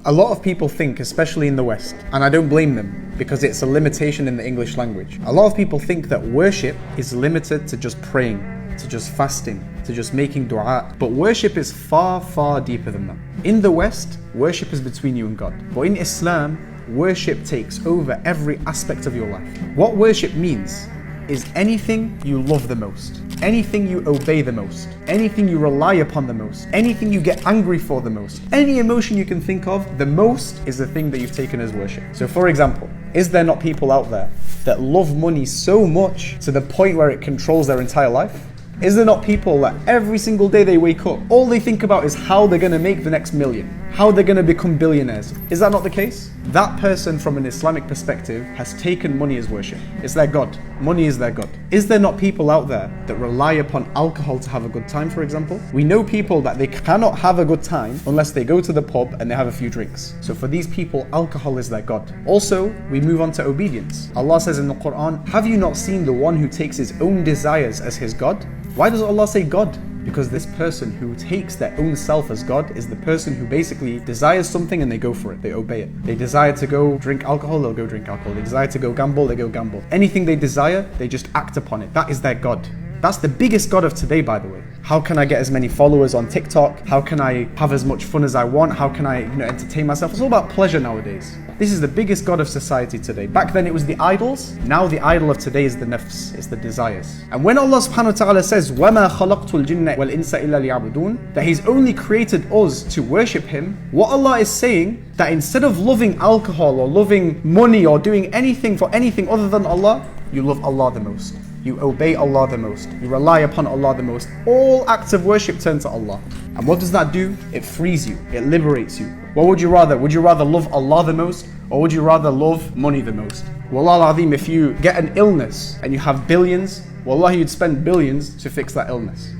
A lot of people think, especially in the West, and I don't blame them because it's a limitation in the English language. A lot of people think that worship is limited to just praying, to just fasting, to just making dua. But worship is far, far deeper than that. In the West, worship is between you and God. But in Islam, worship takes over every aspect of your life. What worship means is anything you love the most, anything you obey the most, anything you rely upon the most, anything you get angry for the most, any emotion you can think of, the most is the thing that you've taken as worship. So for example, is there not people out there that love money so much to the point where it controls their entire life? Is there not people that every single day they wake up, all they think about is how they're going to make the next million, how they're going to become billionaires? Is that not the case? That person from an Islamic perspective has taken money as worship. It's their God. Money is their God. Is there not people out there that rely upon alcohol to have a good time, for example? We know people that they cannot have a good time unless they go to the pub and they have a few drinks. So for these people, alcohol is their God. Also, we move on to obedience. Allah says in the Quran, "Have you not seen the one who takes his own desires as his God?" Why does Allah say God? Because this person who takes their own self as God is the person who basically desires something and they go for it, they obey it. They desire to go drink alcohol, they'll go drink alcohol. They desire to go gamble, they go gamble. Anything they desire, they just act upon it. That is their God. That's the biggest God of today, by the way. How can I get as many followers on TikTok? How can I have as much fun as I want? How can I, entertain myself? It's all about pleasure nowadays. This is the biggest God of society today. Back then it was the idols. Now the idol of today is the nafs, it's the desires. And when Allah subhanahu wa ta'ala says, وَمَا خَلَقْتُ الْجِنَّ وَالْإِنسَ إِلَّا لِيَعْبُدُونَ, that He's only created us to worship Him, what Allah is saying, that instead of loving alcohol or loving money or doing anything for anything other than Allah, you love Allah the most. You obey Allah the most. You rely upon Allah the most. All acts of worship turn to Allah. And what does that do? It frees you. It liberates you. What would you rather? Would you rather love Allah the most? Or would you rather love money the most? Wallah al-Azim, if you get an illness and you have billions, wallahi, you'd spend billions to fix that illness.